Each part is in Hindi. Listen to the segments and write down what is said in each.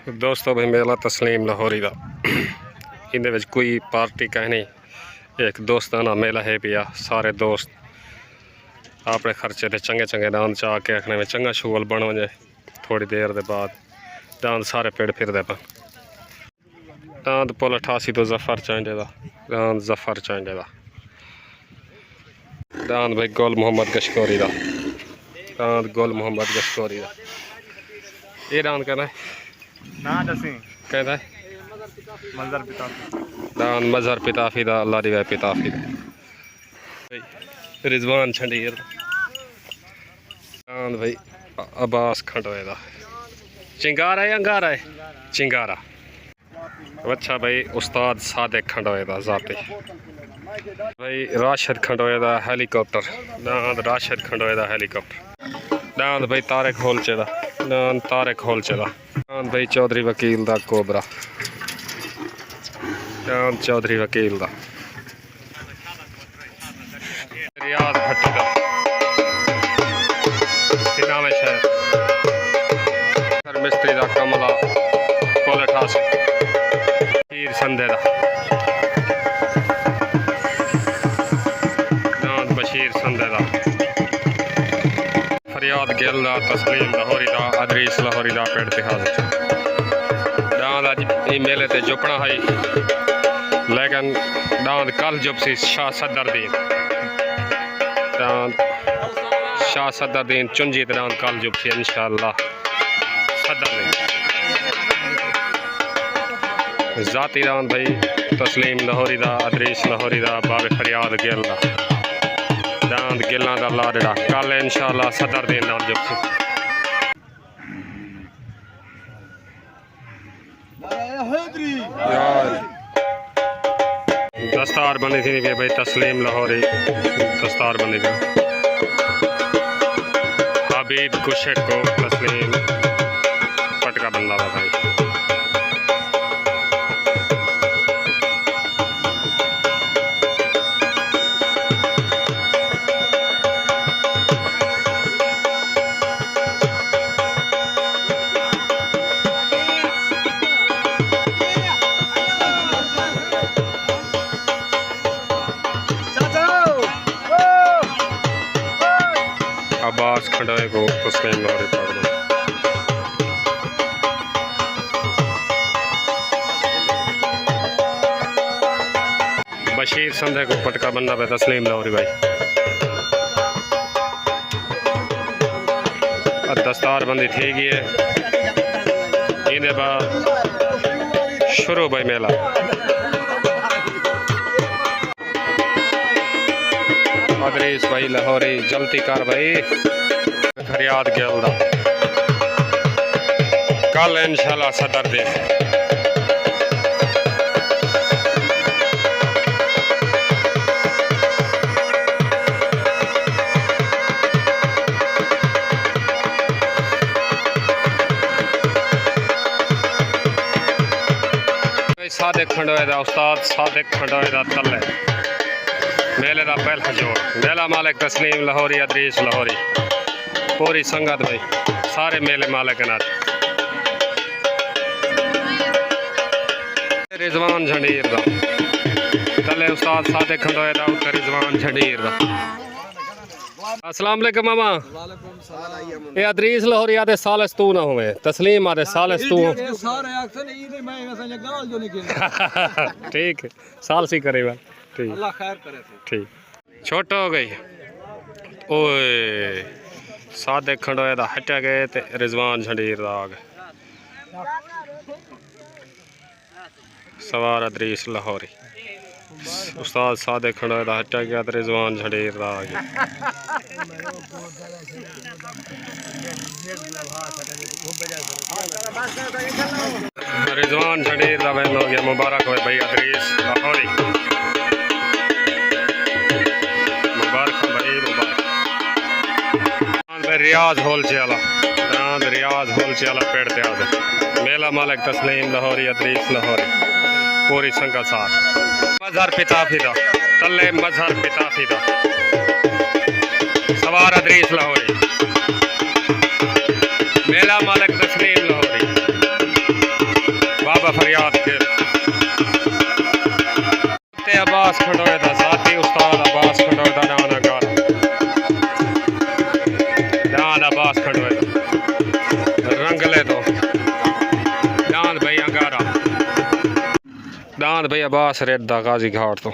दोस्तों भाई मेला तस्लीम लाहौरी का इंदे विच कोई पार्टी कह नहीं, एक दोस्ताना मेला है पिया। सारे दोस्त अपने खर्चे ते चंगे चंगे दांद चा के आखने में चंगा शूल बन जाए। थोड़ी देर के बाद दांद सारे पेड़ फिरदे पे। दांद पुल 88 तो जफर चांडे दा दांद जफर चांडे दा दांद भाई गुल मोहम्मद गशकोरी दा दांद गुल मोहम्मद गशकोरी दा। ये दांद कहना है ना दसी कहता है मंजर पिता दान मजहर पिताफी दा अल्लाह दी वै पिताफी दा रिजवान छंडीर दान भाई अब्बास खंडोए दा चिंगारा है अंगारा है चिंगारा। अच्छा भाई उस्ताद सादिक खंडोए दा जाते भाई राशिद खंडोए दा हेलीकॉप्टर दान राशिद खंडोए दा हेलीकॉप्टर दान भाई तारिक होलचे दा दान तारिक होलचे दा दान भाई चौधरी वकील दा कोबरा दान चौधरी वकील दा रियाज भट्टी दा सिनामे शहर मिस्त्री दा कमला पुल 88 हीर संदे दा दान बशीर संदे दा फरियाद गिल दा तस्लीम लाहौरी दा अदरीस लाहौरी दा पेड़ तिहाज दान अज मेले ते जुपना है लेकिन दांद कल जुपसी शाह सदरदीन दांद शाह सदरदीन चुंजी दांद कल जुपसी इंशाअल्लाह सदरदीन जाती दांद भाई तस्लीम लाहौरी दा अदरीस लाहौरी दा बाबे फरियाद गिल दा दांद गिल्ला दा लाडड़ा कल इंशाअल्लाह सदरदीन दांद जुपसी। दस्तार बनी थी भाई तस्लीम लाहौरी दस्तार बनी थी हबीब कुशेक को तस्लीम पटका बंदा था भाई। अब्बास खंडोए को तस्लीम लाहौरी पकड़ो बशीर संधे को पटका बंदा पे तस्लीम लाहौरी भाई। दस्तार बंदी थी गई है इन्हें बाद शुरू भाई मेला अदरीस भाई लाहौरी जल्दी कर भाई फरियाद गिल दा कल इंशाल्लाह सदरदीन सादिक खंडोए दा उस्ताद सादिक खंडोए दा तले मेले का पहला जोड़ मेला मालिक तस्लीम लाहौरी अदरीस लाहौरी पूरी संगत भाई सारे मेले मालिक नाथ रिजवान झंडीर दा तले उस्ताद सादिक खंडोए दा उत्ते रिजवान झंडीर दा। अस्सलाम वालेकुम मामा ये अदरीस लाहौरी आदे सालस तू ना होवे तस्लीम आदे सालस तू सारे अक्सर ईद में वैसे गाल जो निकल ठीक साल सी करेगा ठीक अल्लाह खैर करे ठीक छोटा हो गई ओए सादिक खंडोए दा हटा गए ते रिजवान झंडीर दा आ गए सवार अदरीस लाहौरी उस्ताद सादिक खंडोए दा हटा गया ते रिजवान झंडीर दा आ गया। रिजवान झंडीर दा बहन हो गया मुबारक हो भाई अदरीस लाहौरी रियाज होलचे वाला दांद रियाज होलचे वाला पेड़ ते आदे मेला मालिक तस्लीम लाहौरी अदरीस लाहौरी पूरी संगत साथ मजहर पिताफी दा तले मजहर पिताफी दा सवार अदरीस लाहौरी मेला मालिक तस्लीम लाहौरी फरियाद के ते अब्बास खंडोए दा जाती उस्ताद अब्बास खंडोए दा नाना गाल दान अब्बास खंडोए दा रंगले तो दान भाई अंगारा दान भाई अब्बास रेड दा गाजी घाट तो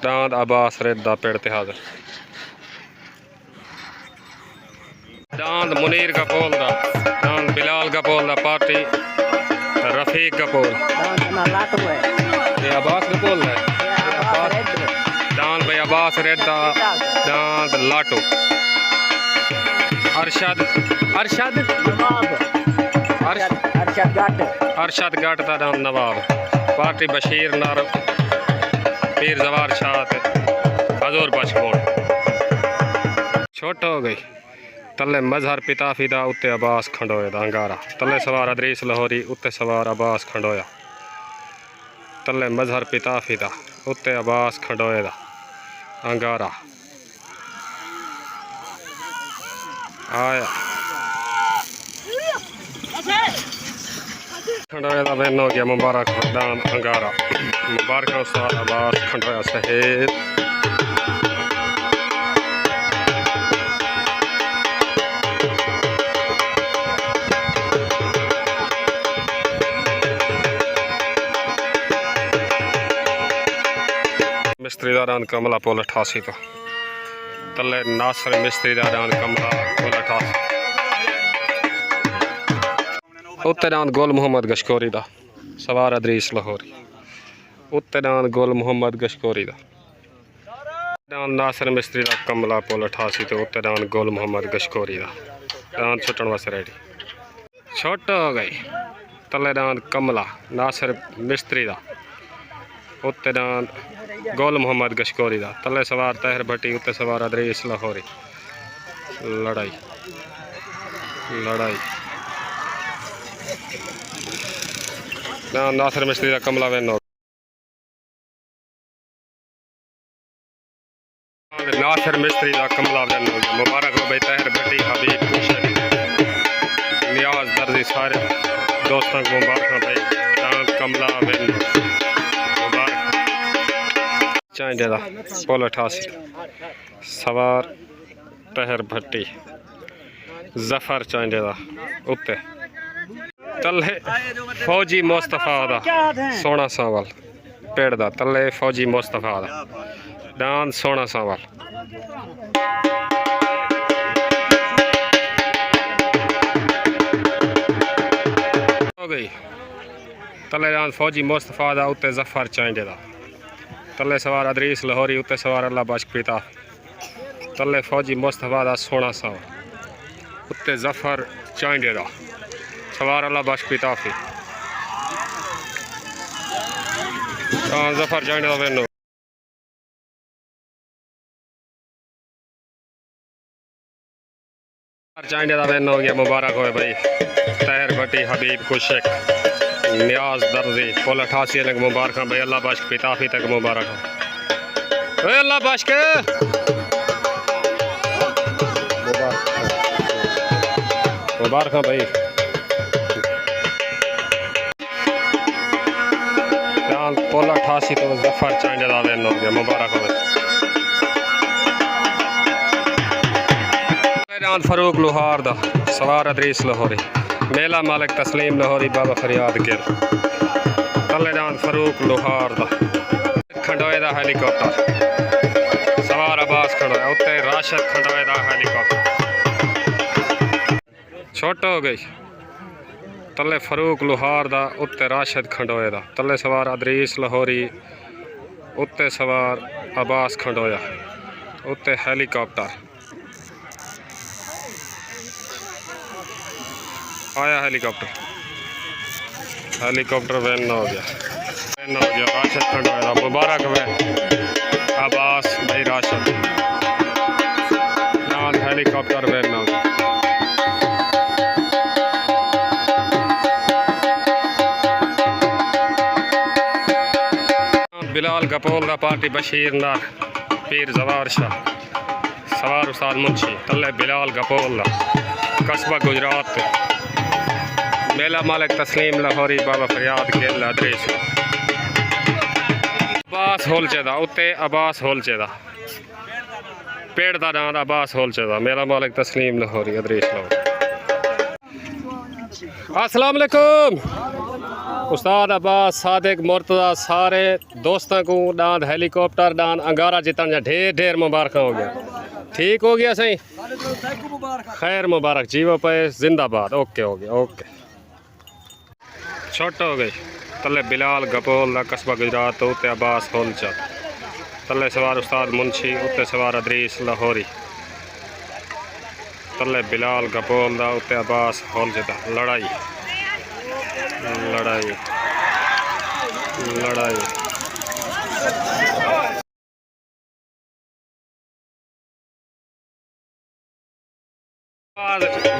दान अब्बास रेड दा पेड़ ते हाजिर दान मुनीर का पोल दा दान बिलाल का पोल दा पार्टी रफीक का पोल ये अब्बास का पोल है दान भाई अब्बास रेड दा दान लाटू अरशद अरशद अरशद गट दा दान नवाब पार्टी बशीर नार पीर जवार शाह हजूर बचकोण छोट हो गई तले मजहर पिता फिदा उत्ते अब्बास खंडोए दा अंगारा तले सवार अदरीस लाहौरी उत्ते सवार अब्बास खंडोया तले मजहर पिता फिदा उत्ते अब्बास खंडोए दा अंगारा आया खंडोए दा वेन हो गया मुबारक दान अंगारा मुबारक उस्ताद अब्बास खंडोया सहेब मिस्त्रीदारान कमला पोल 88 तो तले नासर मिस्त्रीदारान कमला पोल 88 उत्ते दान गोल मोहम्मद गशकोरी दा सवार अदरीस लाहौरी उत्ते दान गोल मोहम्मद गशकोरी दा दान नासर मिस्त्री दा कमला पोल 88 तो उत्ते दान गोल मोहम्मद गशकोरी दा दान छुटन वास्ते रेडी छोट हो गई तले दान कमला नासर मिस्त्री दा उत्ते दान गोल मोहम्मद गशकोरी दा तले सवार तहर भट्टी उत्ते सवार अदरीस लाहौरी लड़ाई लड़ाई नासर मिस्त्री दा कमला वेन नासर मिस्त्री दा कमला वेन मुबारक हो भाई तहर भट्टी हबीब कुशल नियाज दर्जी सारे दोस्तों को मुबारक भाई दान कमला वेन चांदे दा पोल 88 सवार तहर भट्टी जफर चांदे दा उत्ते तले फौजी मुस्तफा दा सोना सावल पेड़ दा तले फौजी मुस्तफा दा दान सोना सावल हो गई तले दान फौजी मुस्तफा दा उत्ते जफर चांदे दा तले सवार अदरीस लाहौरी उत्ते सवार अल्लाह बख्श पिता तले फौजी मुस्तफा दा सोना सावल उत्ते जफर चांदे दा सवार अल्लाह बख्श पिता फी जफर चांदे दा वेनो चांदे दा वेन हो गया मुबारक होए भाई तहर भट्टी हबीब कुशक नियाज दर्जी पोल 88 लग मुबारक भाई अल्लाह बख्श पिता फी तक मुबारक हो अल्लाह बख्श के मुबारक भाई पोल 88 तो जफर चांदे दा वेन हो गया मुबारक हो फरूक लोहार दा सवार अदरीस लाहौरी मेला मालिक तस्लीम लाहौरी बाबा फरियाद गिर तलेदान फरूक लोहार दा खंडोए दा हेलीकॉप्टर सवार अब्बास खंडोए उत्ते राशिद खंडोए दा हेलीकॉप्टर छोट हो गई तले फरूक लोहार दा उत्ते राशिद खंडोए दा तले सवार अदरीस लाहौरी उत्ते सवार अब्बास खंडोया उत्ते हेलीकॉप्टर आया हेलीकॉप्टर वैन हो गया राशिद खंडोया मुबारक वैन अब्बास भाई राशिद हेलीकॉप्टर वैन हो गया बिलाल गपोल दा पार्टी बशीर नार पीर जवार शाह सवार उस्ताद मुंशी तले बिलाल गपोल दा कस्बा गुजरात मेला मालिक तस्लीम लाहौरी बाबा फरियाद गिल अदरीस अब्बास होलचे दा उत्ते अब्बास होलचे दा पेड़ दा नाम अब्बास होलचे दा मेला मालिक तस्लीम लाहौरी अदरीस लाहौर। अस्सलाम वालेकुम उस्ताद अब्बास सादिक मुर्तज़ा सारे दोस्तों को डांद हेलीकॉप्टर डांद अंगारा जितन जा ढेर ढेर मुबारक हो गया। ठीक हो गया सही खैर मुबारक जीवो पे जिंदाबाद। ओके हो गया ओके। छोट हो गई तले बिलाल गपोल दा कस्बा गुजरात उत्ते अब्बास होलचा तले सवार उस्ताद मुंशी उत्ते सवार अदरीस लाहौरी तले बिलाल गपोल दा उत्ते अब्बास होलचा लड़ाई लड़ाई लड़ाई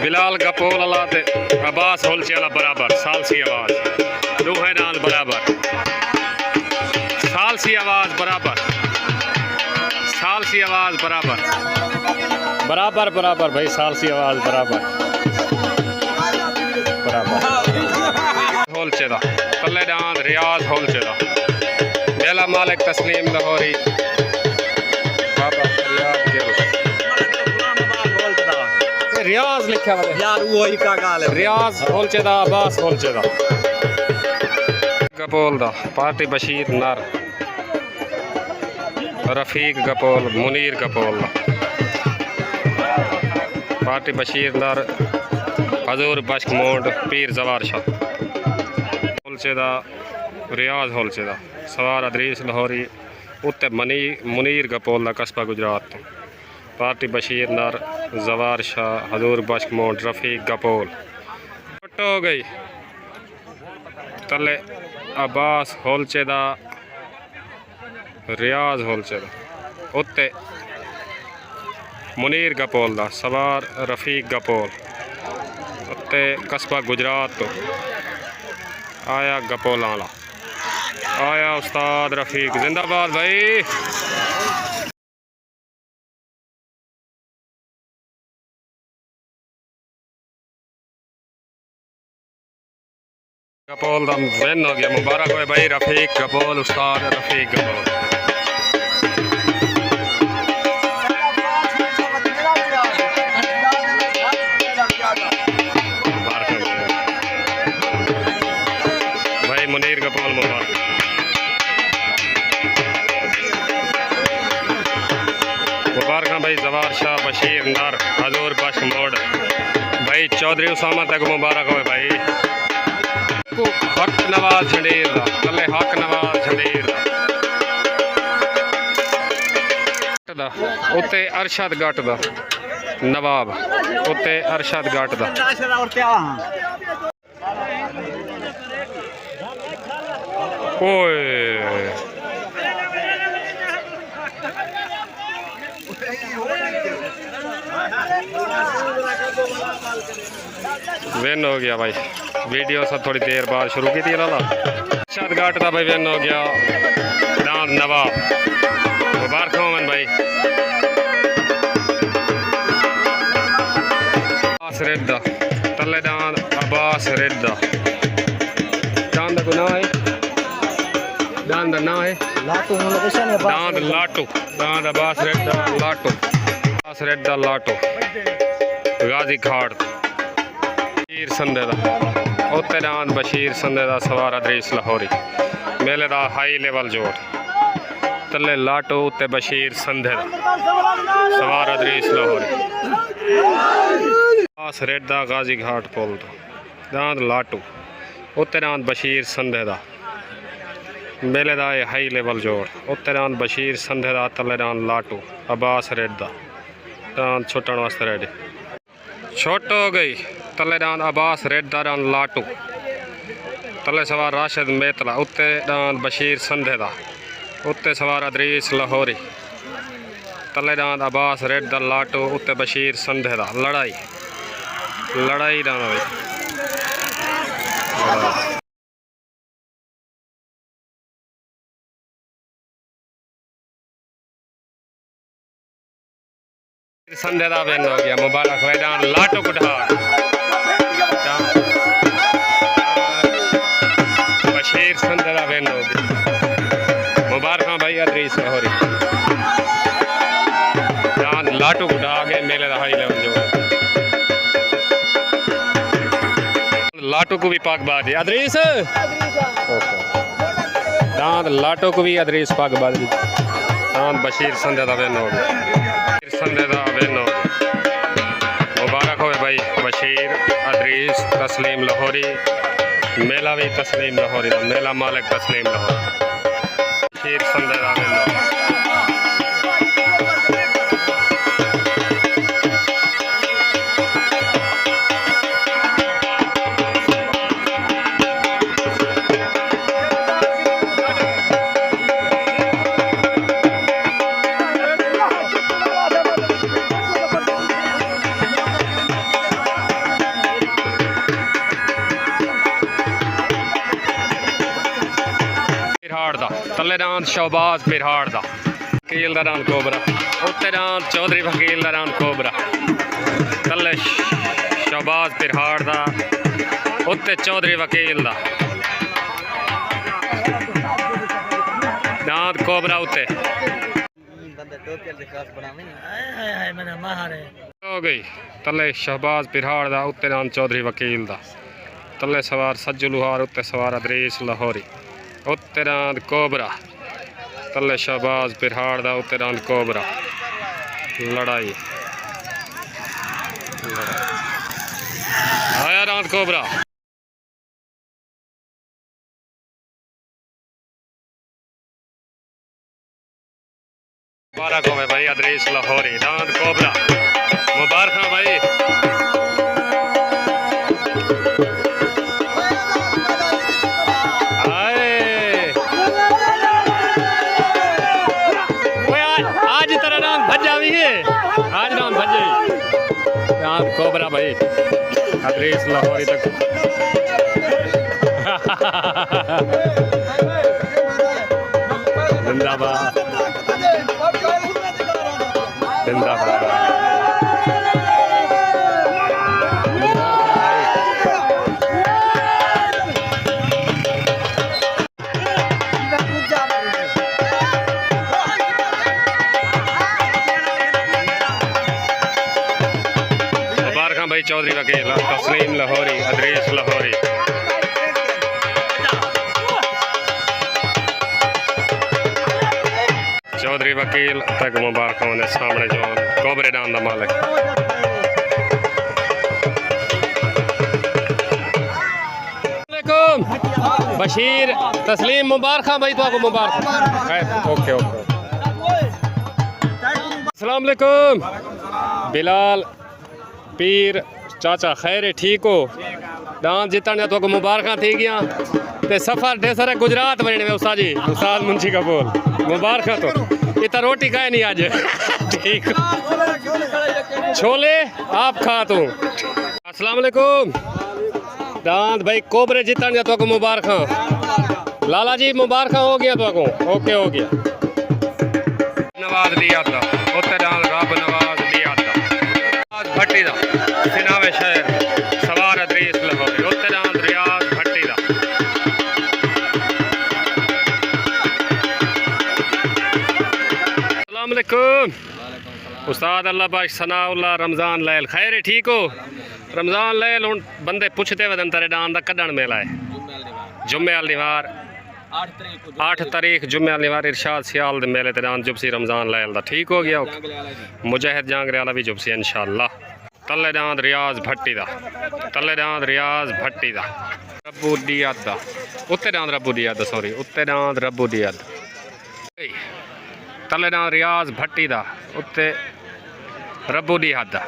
बिलाल गपोल अला ते अब्बास होलचे अला बराबर सालसी आवाज दोहे नाल बराबर सालसी आवाज बराबर सालसी आवाज बराबर बराबर बराबर भाई सालसी आवाज बराबर बराबर होलचे दा तल्ले डांद रियाज होलचे दा मेला मालिक तस्लीम लाहौरी बाबा फरियाद गिल रियाज लिखा हुआ है यार वो ही का गाल है रियाज होलचे दा अब्बास होलचे दा गपोल दा पार्टी बशीर नर रफीक गपोल मुनीर गपोल दा पार्टी बशीर नर हजूर बश्क मोड पीर जवार शाह होलचे दा रियाज होलचे दा सवार अदरीस लाहौरी उत्ते मुनीर गपोल दा कस्बा गुजरात पार्टी बशीर नर जवार शाह हजूर बश्क मोड रफ़ीक गपोल हो गई तले अब्बास होलचे दा रियाज होलचे दा उत्ते मुनीर गपोल दा सवार रफ़ीक गपोल उत्ते कस्बा गुजरात तो आया गपोल आला आया उस्ताद रफ़ीक जिंदाबाद भाई। गपोल दम विन हो गया मुबारक हो भाई रफ़ीक गपोल उस्ताद रफ़ीक गपोल भाई मुनीर गपोल मुबारक मुबारक भाई जवार शाह बशीर नर हजूर बश्क मोड भाई चौधरी उसामा तक मुबारक हो भाई हक नवाज झंडेर कले हक नवाज झंडेर दा उत्ते अरशद गट दा नवाब उत्ते अरशद गट दा ओए विन हो गया भाई वीडियो से थोड़ी देर बाद शुरू की थी लाला अरशद घाट का भाई विन हो गया डांद नवाब मुबारक हो मन भाई अब्बास रेड्डा तले डांद अब्बास रेड्डा डांद को ना है डांद ना है डांद लाटू डांद अब्बास रेड्डा लाटू अब्बास रेड्डा लाटू गाजी घाट बशीर संदे दा उत्ते डांद बशीर संदे दा सवार अदरीस लाहौरी मेले दा हाई लेवल जोड़ तले लाटो उत्ते बशीर संदे दा सवार अदरीस लाहौरी अब्बास रेड्डा गाजी घाट पुल दा डांद लाटू उत्ते डांद बशीर संदे दा मेले दा हाई लेवल जोड़ उत्ते डांद बशीर संदे दा तले डांद लाटू अब्बास रेड्डा डांद छुट्टन वास्ते रेडी छोट हो गई तले डांद अब्बास रेड्डा डांद लाटू तले सवार राशिद मेतला उत्ते डांद बशीर संधे दा उत्ते सवार अदरीस लाहौरी तले डांद अब्बास रेड्डा लाटू उत्ते बशीर संधे दा लड़ाई लड़ाई डांद भाई संधे दा विन हो गया मुबारक भाई डांद लाटू कुठार विन हो गया। मुबारक भाई अदरीस लाहौरी। दांद लाटू उठा के मेले का हाई लेवल जो लाटू को भी पाक बाजी अदरीस दांद लाटू को भी अदरीस पाक बाजी। दांद बशीर संदे दा विन हो गया। संदे दा विन हो गया। मुबारक हो भाई बशीर अदरीस तस्लीम लाहौरी। मेला भी तस्लीम लाहौरी दा मेला मालिक तस्लीम लाहौरी बशीर संदे दा विन हो गया। तले रांद शहबाज पिरहाड़ दा वकील दा रांद कोबरा उत्ते रांद चौधरी वकील दा रांद कोबरा तले शहबाज पिरहाड़ दा उत्ते चौधरी वकील दा रांद कोबरा उत्ते हो गई। तले शहबाज पिरहाड़ दा उत्ते रांद चौधरी वकील दा तले सवार सज्जू लुहार उत्ते सवार अदरीस लाहौरी उत्ते रांद कोबरा तले शहबाज पिरहाड़ दा उत्ते रांद कोबरा लड़ाई आया रांद कोबरा। मुबारक हो भाई अदरीस लाहौरी रांद कोबरा। मुबारक भाई आज नाम भजे राम कोबरा भाई अदरीस लाहौरी तक जिंदाबाद जिंदाबाद। भाई चौधरी वकील तस्लीम लाहौरी अदरीस लाहौरी चौधरी वकील तक मुबारक होने सामने जो कोबरे डान दा मालिक बशीर तस्लीम मुबारक भाई तो मुबारक ओके ओके। अस्सलाम वालेकुम बिलाल पीर चाचा खैर ठीक हो दान जितने तो मुबारक थी गया ते सफ़र ढेसर गुजरात वञण में उस्ताद जी उस्ताद मुंशी कपूर मुबारक तो इतना रोटी खाए नहीं आज ठीक छोले आप खा तू। अस्सलाम वालेकुम दांत भाई कोबरे जितने तो मुबारक लाला जी मुबारक हो गया तो ओके हो गया। नवाज दिया था उत्तर रब नवाज दिया था भट्टी दा सिनावे शहर सवार अदरीस लाहौरी उत्ते रांद रियाज भट्टी दा अस्सलाम वालेकुम उस्ताद अल्लाह बाश सनाउल्लाह रमज़ान लैल खैर ठीक हो रमज़ान लैल हुण बंदे पुछते वदन तेरे डांद दा कड्डण मेला है जुम्मे वाली दीवार 8 तारीख जुम्मे वाली दीवार इरशाद सियाल दे मेले ते डांद जुबसी रमज़ान लैल दा ठीक हो गया मुजाहिद जांगरे वाला भी जुबसी इंशाअल्लाह। तले डांद रियाज भट्टी दा तले डांद रियाज भट्टी दा रब्बू दियाद दा उत्ते डांद रब्बू दियाद सॉरी उत्ते डांद रब्बू दियाद तले डांद रियाज भट्टी दा उत्ते रब्बू दियाद दा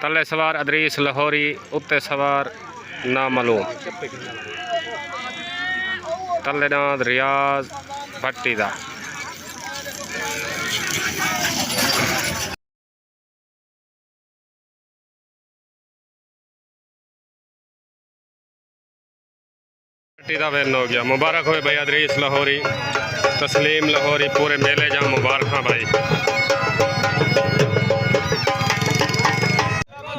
तले सवार अदरीस लाहौरी उत्ते सवार नामालूम तले डांद रियाज भट्टी दा का विन हो गया। मुबारक हो भाई अदरीस लाहौरी तस्लीम लाहौरी पूरे मेले जा मुबारक भाई।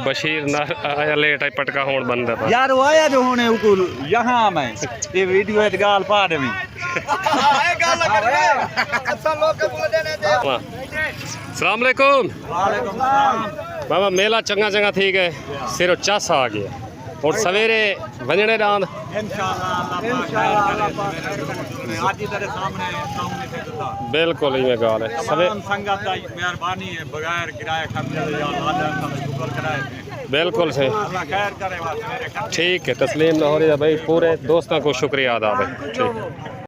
बशीर ना आया लेट है पटका होने बंद है यार वो आया जो होने यहाँ मैं ये वीडियो गाल पा दे सलाम अलैकुम बाबा, मेला चंगा चंगा थी गए, सिर्फ चस आ गया और सवेरे वंजने दान बिल्कुल ही में गाल है मेहरबानी है बगैर किराए खर्चे बिल्कुल सही। ठीक है, तस्लीम लाहौरी भाई पूरे दोस्तों को शुक्रिया अदा भाई। ठीक है।